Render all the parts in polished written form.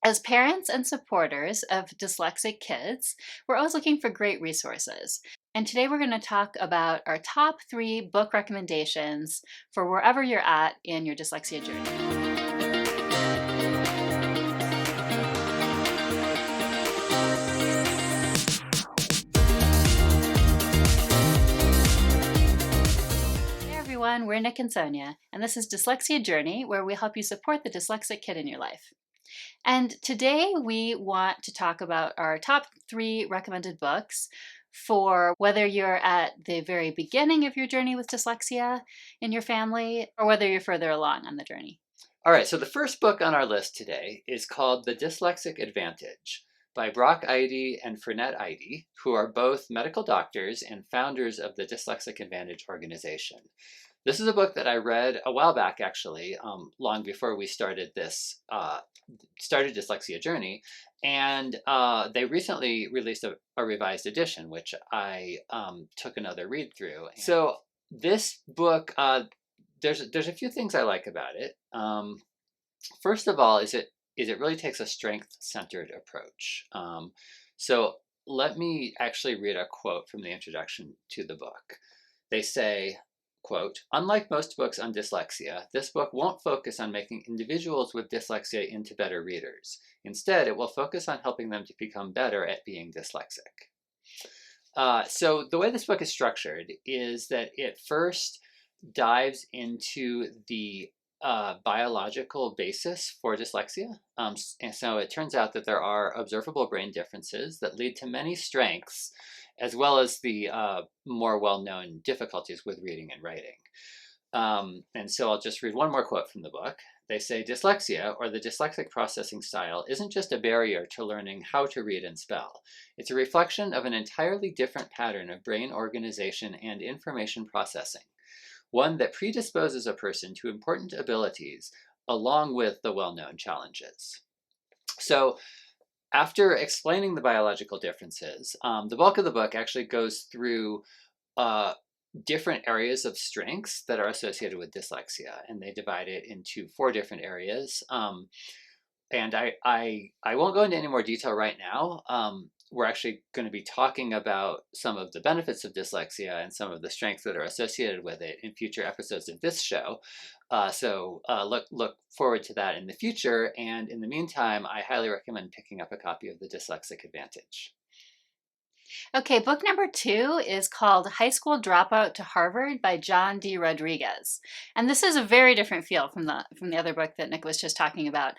As parents and supporters of dyslexic kids, we're always looking for great resources. And today we're going to talk about our top 3 book recommendations for wherever you're at in your dyslexia journey. Hey everyone, we're Nick and Sonia, and this is Dyslexia Journey, where we help you support the dyslexic kid in your life. And today we want to talk about our top 3 recommended books for whether you're at the very beginning of your journey with dyslexia in your family or whether you're further along on the journey. All right, so the first book on our list today is called The Dyslexic Advantage by Eide and Fernette Eide, who are both medical doctors and founders of the Dyslexic Advantage organization. This is a book that I read a while back, actually, long before we started Dyslexia Journey, and they recently released a revised edition, which I took another read through. So this book, there's a few things I like about it. First of all, is it really takes a strength-centered approach. So let me actually read a quote from the introduction to the book. They say, quote, "Unlike most books on dyslexia, this book won't focus on making individuals with dyslexia into better readers. Instead, it will focus on helping them to become better at being dyslexic." So the way this book is structured is that it first dives into the biological basis for dyslexia. And so it turns out that there are observable brain differences that lead to many strengths, as well as the more well-known difficulties with reading and writing. And so I'll just read one more quote from the book. They say, "Dyslexia, or the dyslexic processing style, isn't just a barrier to learning how to read and spell. It's a reflection of an entirely different pattern of brain organization and information processing, one that predisposes a person to important abilities along with the well-known challenges." So after explaining the biological differences, the bulk of the book actually goes through different areas of strengths that are associated with dyslexia, and they divide it into 4 different areas. And I won't go into any more detail right now. We're actually going to be talking about some of the benefits of dyslexia and some of the strengths that are associated with it in future episodes of this show. So look forward to that in the future. And in the meantime, I highly recommend picking up a copy of The Dyslexic Advantage. Okay, book number 2 is called High School Dropout to Harvard by John D. Rodrigues. And this is a very different feel from the other book that Nick was just talking about.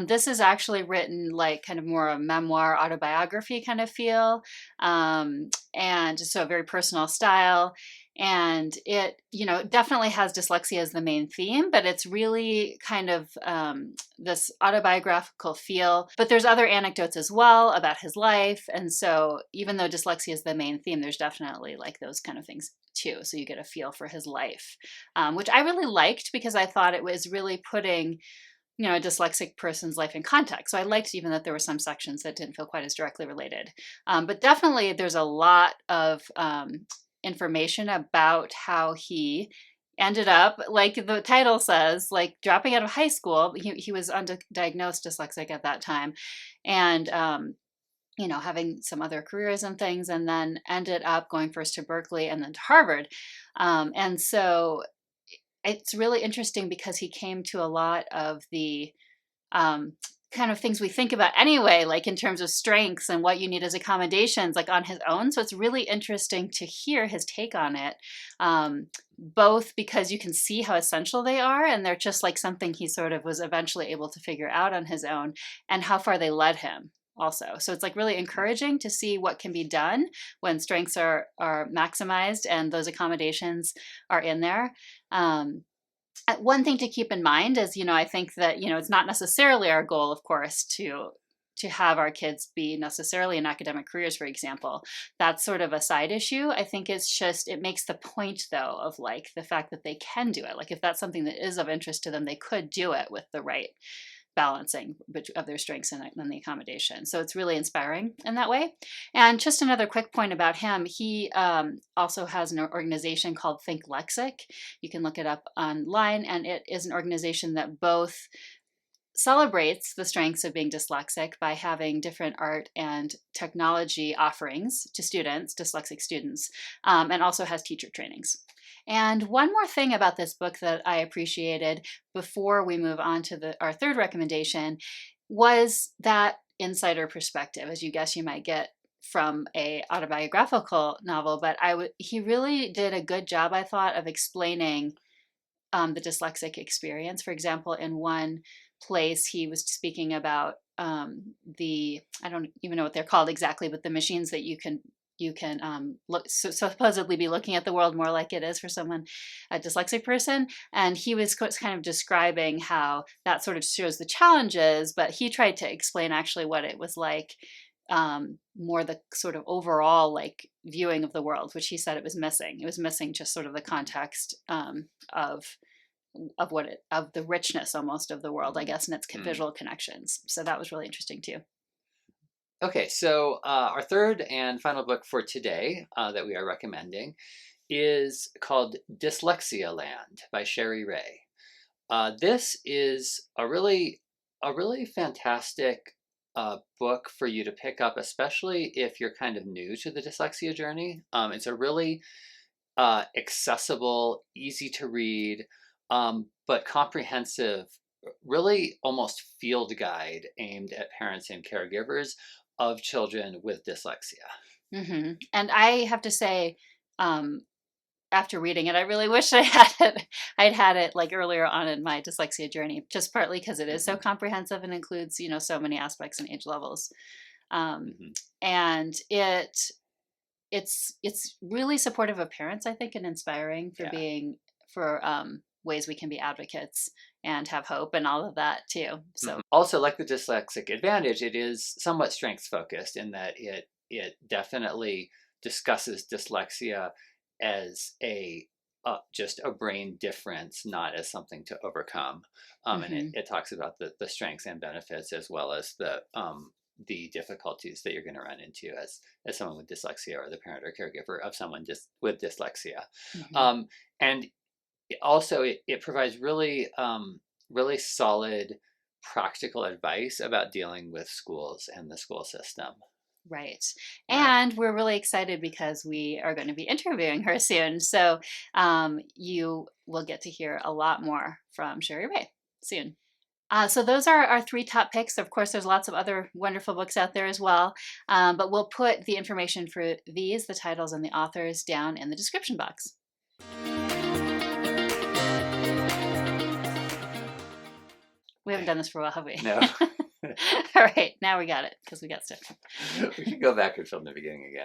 This is actually written like kind of more a memoir, autobiography kind of feel, and so a very personal style. And it, definitely has dyslexia as the main theme, but it's really kind of this autobiographical feel. But there's other anecdotes as well about his life. And so even though dyslexia is the main theme, there's definitely like those kind of things too. So you get a feel for his life, which I really liked because I thought it was really putting a dyslexic person's life in context. So I liked even that there were some sections that didn't feel quite as directly related. But definitely there's a lot of information about how he ended up, like the title says, like dropping out of high school. He was undiagnosed dyslexic at that time, and having some other careers and things, and then ended up going first to Berkeley and then to Harvard. And so it's really interesting because he came to a lot of the kind of things we think about anyway, like in terms of strengths and what you need as accommodations, like on his own. So it's really interesting to hear his take on it, both because you can see how essential they are, and they're just like something he sort of was eventually able to figure out on his own, and how far they led him also. So it's like really encouraging to see what can be done when strengths are maximized and those accommodations are in there. One thing to keep in mind is, I think that, it's not necessarily our goal, of course, to have our kids be necessarily in academic careers, for example. That's sort of a side issue. I think it's just, it makes the point, though, of like the fact that they can do it. Like if that's something that is of interest to them, they could do it with the right balancing of their strengths and the accommodation. So it's really inspiring in that way. And just another quick point about him, he also has an organization called Dyslexia. You can look it up online, and it is an organization that both celebrates the strengths of being dyslexic by having different art and technology offerings to students, dyslexic students, and also has teacher trainings. And one more thing about this book that I appreciated before we move on to our third recommendation was that insider perspective, as you guess you might get from a autobiographical novel. But he really did a good job, I thought, of explaining the dyslexic experience. For example, in one place, he was speaking about I don't even know what they're called exactly, but the machines that you can supposedly be looking at the world more like it is for a dyslexic person. And he was kind of describing how that sort of shows the challenges, but he tried to explain actually what it was like, more the sort of overall like viewing of the world, which he said it was missing. It was missing just sort of the context of the richness almost of the world, I guess, and its visual connections. So that was really interesting too. Okay, so our third and final book for today that we are recommending is called Dyslexia Land by Cheri. This is a really fantastic book for you to pick up, especially if you're kind of new to the dyslexia journey. It's a really accessible, easy to read, but comprehensive, really almost field guide aimed at parents and caregivers of children with dyslexia. Mm-hmm. And I have to say, after reading it, I really wish I'd had it like earlier on in my dyslexia journey, just partly because it is so comprehensive and includes, so many aspects and age levels. And it's really supportive of parents, I think, and inspiring for ways we can be advocates and have hope and all of that too. So also, like the Dyslexic Advantage, it is somewhat strengths focused in that it definitely discusses dyslexia as just a brain difference, not as something to overcome. And it talks about the strengths and benefits, as well as the difficulties that you're going to run into as someone with dyslexia, or the parent or caregiver of someone with dyslexia. And also it provides really solid practical advice about dealing with schools and the school system. Right. And we're really excited because we are going to be interviewing her soon. So you will get to hear a lot more from Cheri soon. So those are our three top picks. Of course, there's lots of other wonderful books out there as well. But we'll put the information for these, the titles and the authors, down in the description box. We haven't done this for a while, have we? No. All right, now we got it because we got stuff. We can go backwards from the beginning again.